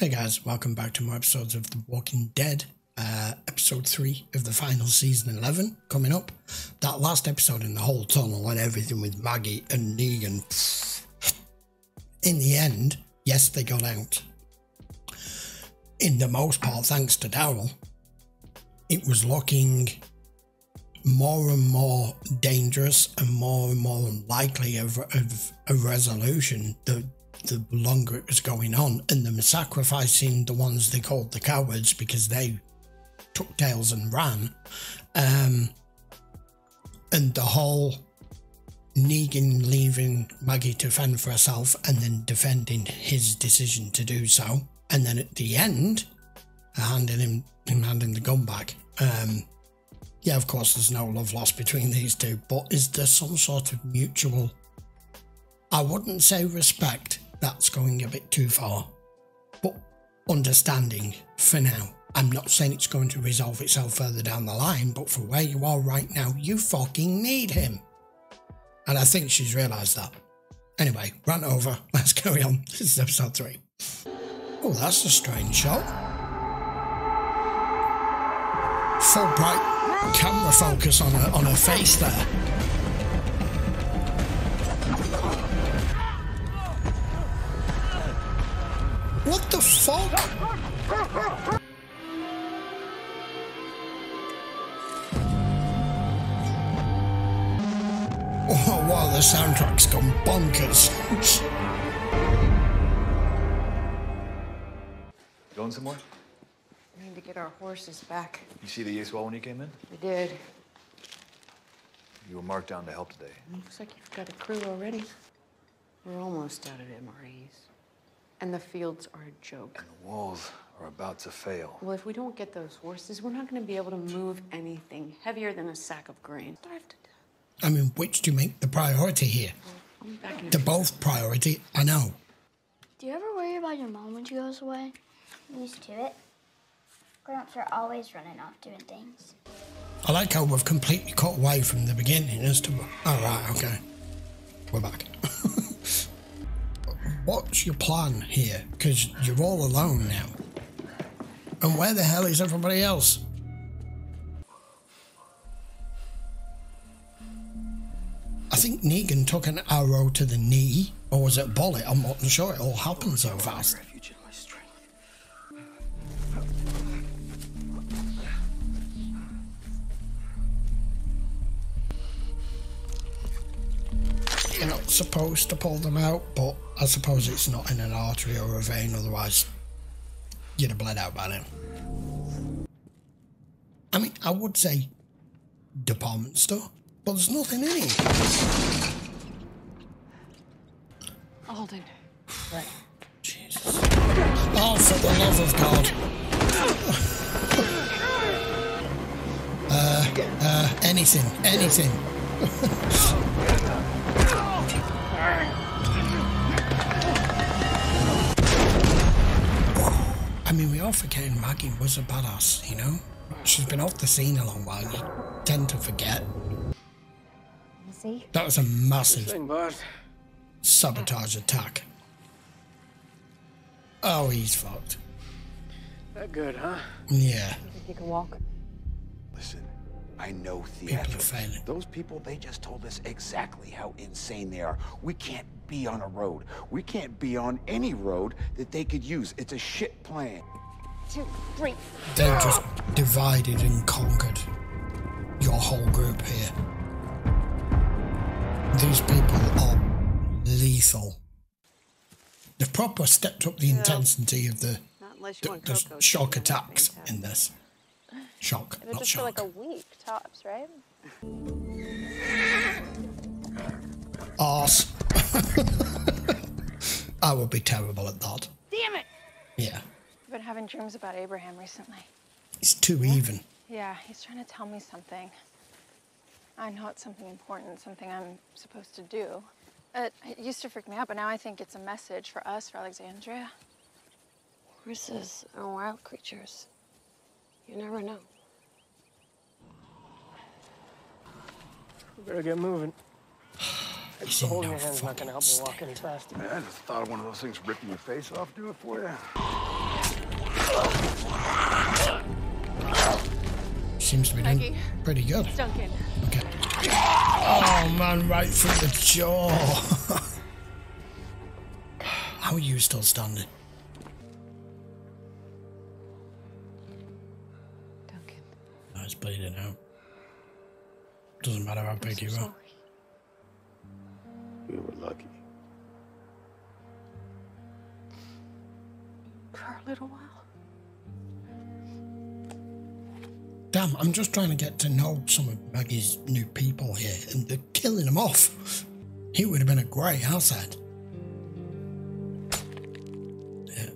Hey guys, welcome back to more episodes of The Walking Dead. Episode 3 of the final season 11 coming up. That last episode in the whole tunnel and everything with Maggie and Negan. In the end, yes, they got out. In the most part, thanks to Daryl. It was looking more and more dangerous and more unlikely of a resolution the longer it was going on, and them sacrificing the ones they called the cowards because they took tails and ran, and the whole Negan leaving Maggie to fend for herself and then defending his decision to do so, and then at the end handing the gun back. Yeah, of course there's no love lost between these two, but is there some sort of mutual, I wouldn't say respect, that's going a bit too far, but understanding for now? I'm not saying it's going to resolve itself further down the line, but for where you are right now, you fucking need him. And I think she's realised that. Anyway, rant over, let's carry on. This is episode 3. Oh, that's a strange shot. Full bright camera focus on her face there. What the fuck? Oh wow, the soundtrack's gone bonkers. Going somewhere? We need to get our horses back. You see the Ace well when you came in? We did. You were marked down to help today. Looks like you've got a crew already. We're almost out of MREs. And the fields are a joke. And the walls are about to fail. Well, if we don't get those horses, we're not going to be able to move anything heavier than a sack of grain. Starve to death. I mean, which do you make the priority here? Well, back in They're both priority, I know. Do you ever worry about your mom when she goes away? Used to it. Grown-ups are always running off doing things. I like how we've completely cut away from the beginning as to... Oh, right, okay. We're back. What's your plan here? Because you're all alone now. And where the hell is everybody else? I think Negan took an arrow to the knee, or was it a bullet? I'm not sure, it all happened so fast. You're not supposed to pull them out, but I suppose it's not in an artery or a vein, otherwise you'd have bled out by now. I mean, I would say department store, but there's nothing in it. Alden. Right. Jesus. Oh, for the love of God. Anything. I mean, we all forgetting Maggie was a badass, you know? She's been off the scene a long while, you tend to forget. See? That was a massive sabotage attack. Oh, he's fucked. That good, huh? Yeah. You can walk. Listen, I know People are theatrics. failing. Those people, they just told us exactly how insane they are. We can't be on a road. We can't be on any road that they could use. It's a shit plan. 2, 3. They've just divided and conquered your whole group here. These people are lethal. They've proper stepped up the intensity of the shock attacks in this. Shock, They're not just for shock. like a week tops, right? Arse. I would be terrible at that. Damn it! Yeah. I've been having dreams about Abraham recently. It's too even. Yeah, he's trying to tell me something. I know it's something important, something I'm supposed to do. It used to freak me out, but now I think it's a message for us, for Alexandria. Horses are wild creatures. You never know. We better get moving. He's The in holding no your hand's not fucking gonna help me walk state. any faster. Man, I just thought of one of those things ripping your face off do it for you. seems to be doing pretty good. Duncan. Okay. Oh man, right through the jaw. How are you still standing? Duncan. No, it's bleeding out. Doesn't matter how big you are. We were lucky. For a little while. Damn, I'm just trying to get to know some of Maggie's new people here, and they're killing them off. He would have been a great asset. Yeah.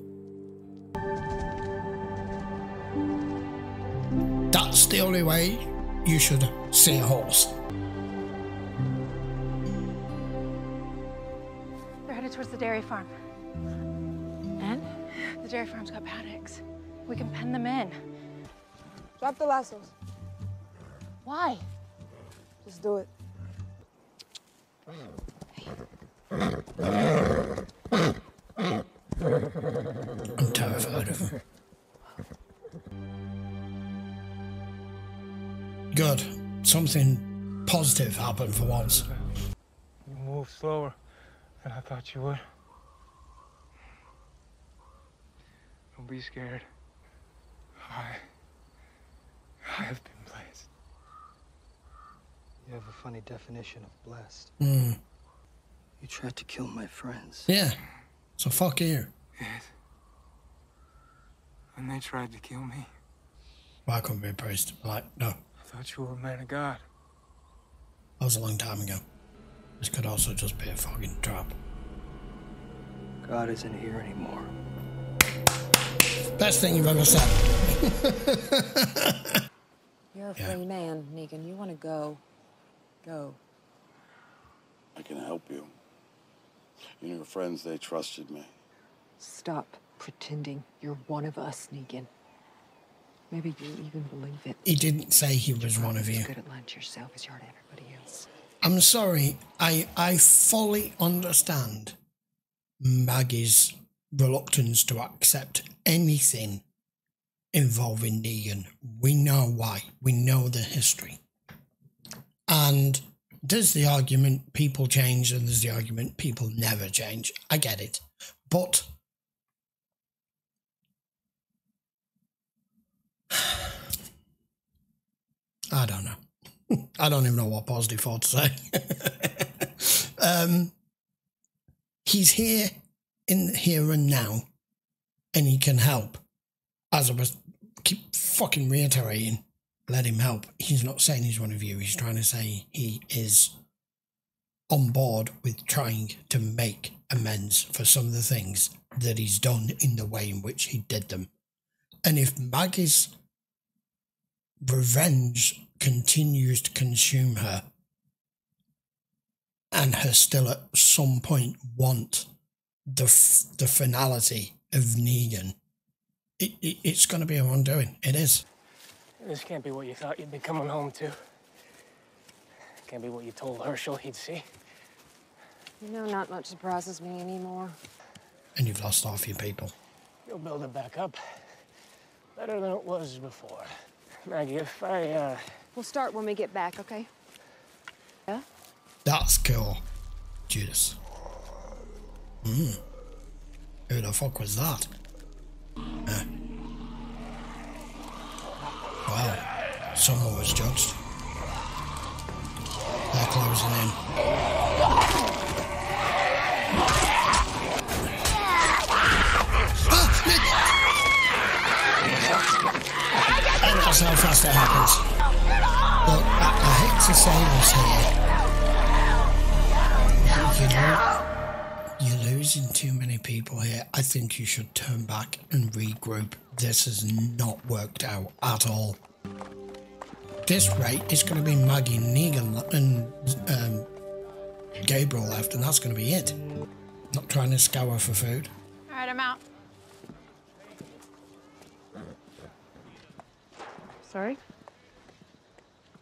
That's the only way you should see a horse. They're headed towards the dairy farm. And? The dairy farm's got paddocks. We can pen them in. Drop the lassos. Why? Just do it. I'm terrified of him. Good. Something positive happened for once. You move slower than I thought you would. Don't be scared. I have been blessed. You have a funny definition of blessed. Mm. You tried to kill my friends. Yeah. So fuck you. Yes. And they tried to kill me. Well, I couldn't be a priest. Like, no. I thought you were a man of God. That was a long time ago. This could also just be a fucking trap. God isn't here anymore. Best thing you've ever said. You're a free man, Negan. You want to go. Go. I can help you. You know, your friends, they trusted me. Stop pretending you're one of us, Negan. Maybe you even believe it. He didn't say he was one of you. As good at lying to yourself as you are to everybody else. I'm sorry. I fully understand Maggie's reluctance to accept anything involving Negan. We know why. We know the history. And there's the argument people change, and there's the argument people never change. I get it. But I don't know. I don't even know what positive thought to say. He's here in the here and now, and he can help. As I was keep fucking reiterating, let him help. He's not saying he's one of you. He's trying to say he is on board with trying to make amends for some of the things that he's done in the way in which he did them. And if Maggie's revenge continues to consume her, and her still at some point want the finality of Negan, it's going to be her undoing. It is. This can't be what you thought you'd be coming home to. Can't be what you told Herschel he'd see. You know, not much surprises me anymore. And you've lost half your people. You'll build it back up. Better than it was before. Maggie, if I, We'll start when we get back, okay? Yeah? That's cool. Judas. Who the fuck was that? Wow. Someone was judged. They're closing in. And that's how fast it happens. Look, I hate to say this here. You're losing too many people here. I think you should turn back and regroup. This has not worked out at all. This rate, it's going to be Maggie, Negan, and Gabriel left, and that's going to be it. Not trying to scour for food. All right, I'm out. Sorry?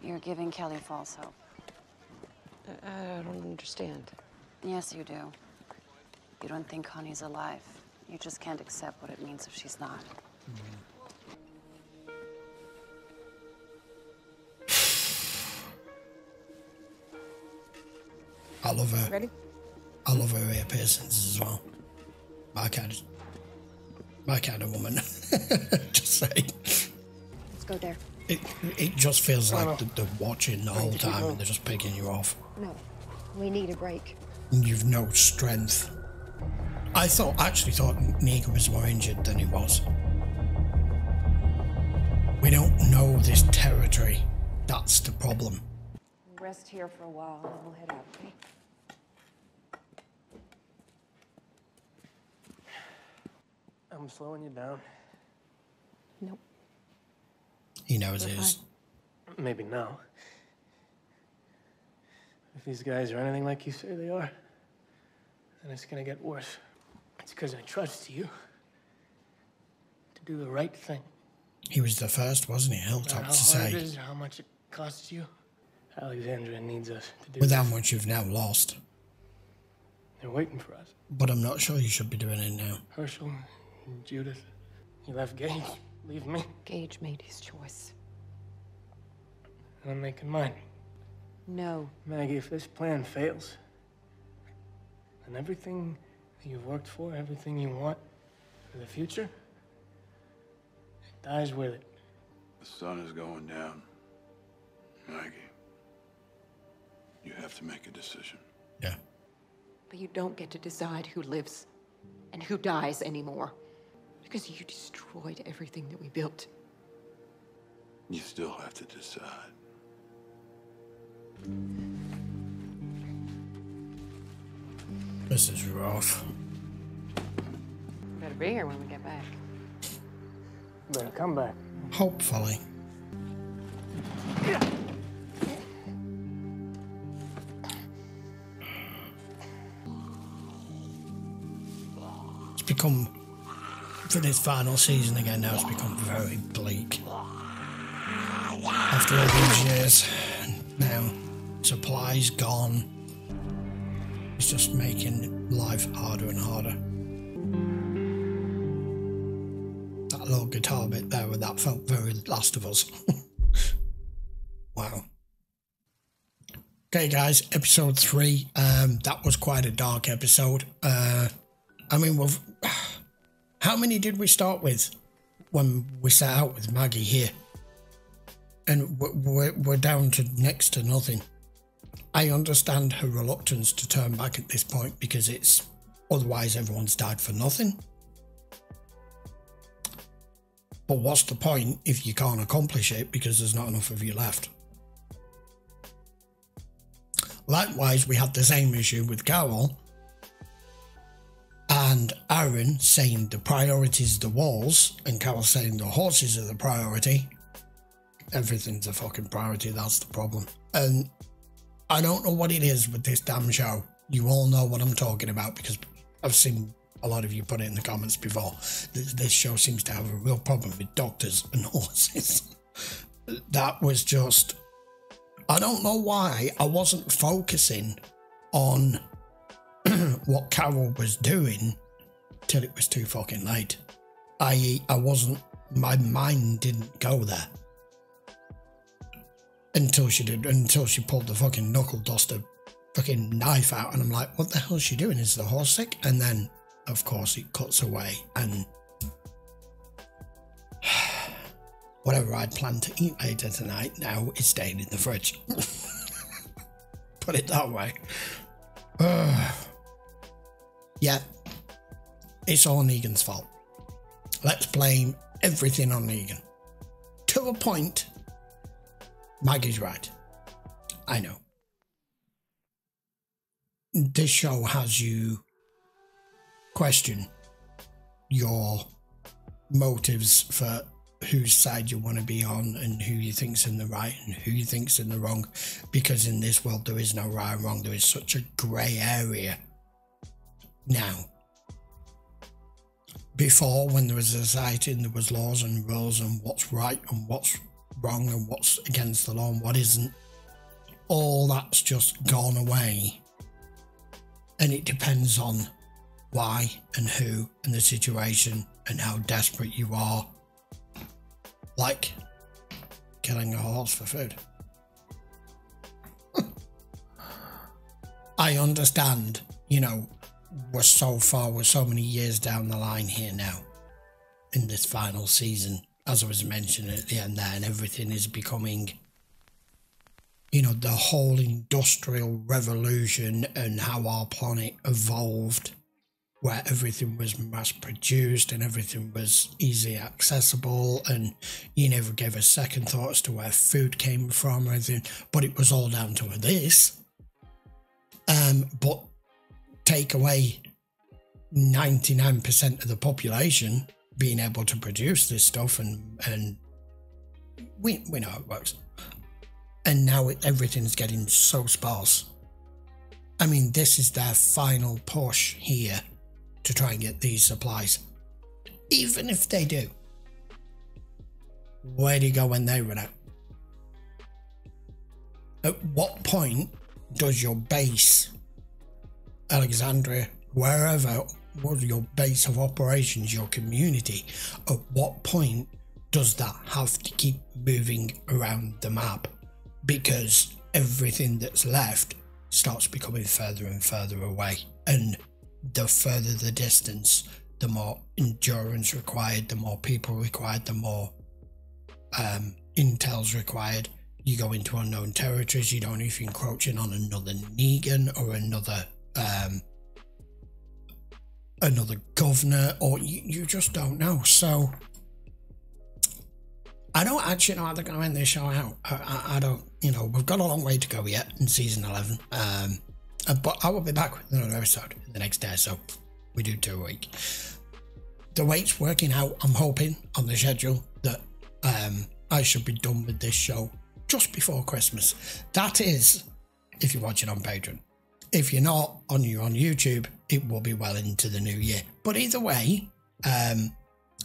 You're giving Kelly false hope. I don't understand. Yes, you do. You don't think Connie's alive. You just can't accept what it means if she's not. love her. Ready? I love her ear piercings as well. My kind of woman. Just saying. Let's go there. It just feels like they're watching the whole time and they're just picking you off. No, we need a break. And you've no strength. I actually thought Negan was more injured than he was. We don't know this territory. That's the problem. We'll rest here for a while and then we'll head out, okay? I'm slowing you down. Nope. He knows it is. Maybe now. If these guys are anything like you say they are, then it's gonna get worse. It's because I trust you to do the right thing. He was the first, wasn't he? Hilltop to say. How hard it is, how much it costs you. Alexandria needs us to do With this. how much you've now lost. They're waiting for us. But I'm not sure you should be doing it now. Herschel, Judith, you left Gage. Leave me. Gage made his choice. And I'm making mine. No. Maggie, if this plan fails, then everything that you've worked for, everything you want for the future, it dies with it. The sun is going down. Maggie, you have to make a decision. Yeah. But you don't get to decide who lives and who dies anymore. Because you destroyed everything that we built. You still have to decide. This is rough. Better be here when we get back. Better come back. Hopefully. It's become, for this final season again now, it's become very bleak. After all these years, now supplies gone. It's just making life harder and harder. That little guitar bit there, with that felt very Last of Us. Wow. Okay, guys, episode 3. That was quite a dark episode. I mean, how many did we start with when we set out with Maggie here? And we're down to next to nothing. I understand her reluctance to turn back at this point because it's otherwise everyone's died for nothing. But what's the point if you can't accomplish it because there's not enough of you left? Likewise, we had the same issue with Carol and Aaron saying the priority is the walls and Carol saying the horses are the priority. Everything's a fucking priority, that's the problem. And I don't know what it is with this damn show. You all know what I'm talking about because I've seen a lot of you put it in the comments before. This show seems to have a real problem with doctors and horses. That was just... I don't know why I wasn't focusing on what Carol was doing till it was too fucking late. I wasn't... My mind didn't go there. Until she pulled the fucking knuckle duster fucking knife out, and I'm like, what the hell is she doing? Is the horse sick? And then, of course, it cuts away, and whatever I'd planned to eat later tonight now is staying in the fridge. Put it that way. Yeah, it's all Negan's fault. Let's blame everything on Negan. To a point. Maggie's right. I know. This show has you question your motives for whose side you want to be on and who you think's in the right and who you think's in the wrong, because in this world there is no right and wrong. There is such a grey area now. Before, when there was a society and there was laws and rules and what's right and what's wrong and what's against the law and what isn't, all that's just gone away, and it depends on why and who and the situation and how desperate you are, like killing a horse for food. I understand, you know, we're so many years down the line here now in this final season, as I was mentioning at the end there, and everything is becoming, you know, the whole industrial revolution and how our planet evolved, where everything was mass produced and everything was easily accessible, and you never gave a second thought as to where food came from or anything, but it was all down to this. But take away 99% of the population being able to produce this stuff, and we know how it works. And now everything's getting so sparse. I mean, this is their final push here to try and get these supplies. Even if they do, where do you go when they run out? At what point does your base, Alexandria, wherever was your base of operations, your community, at what point does that have to keep moving around the map? Because everything that's left starts becoming further and further away, and the further the distance, the more endurance required, the more people required, the more intel's required. You go into unknown territories. You don't know if you're encroaching on another Negan or another governor, or you just don't know. So I don't actually know how they're going to end this show out. I don't, you know, we've got a long way to go yet in season 11. But I will be back with another episode the next day, so we do 2 a week. The weight's working out. I'm hoping on the schedule that I should be done with this show just before Christmas. That is, if you're watching on Patreon. If you're not, on YouTube, it will be well into the new year. But either way,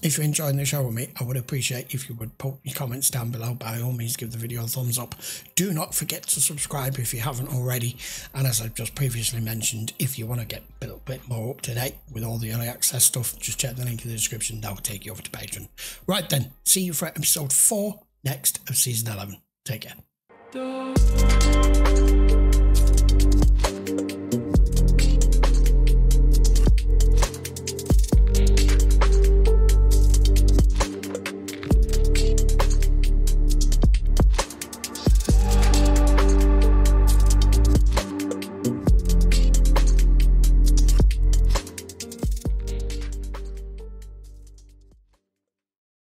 if you're enjoying the show with me, I would appreciate if you would put your comments down below. By all means, give the video a thumbs up. Do not forget to subscribe if you haven't already. And as I've just previously mentioned, if you want to get a little bit more up to date with all the early access stuff, just check the link in the description. That will take you over to Patreon. Right then, see you for episode 4 next of season 11. Take care.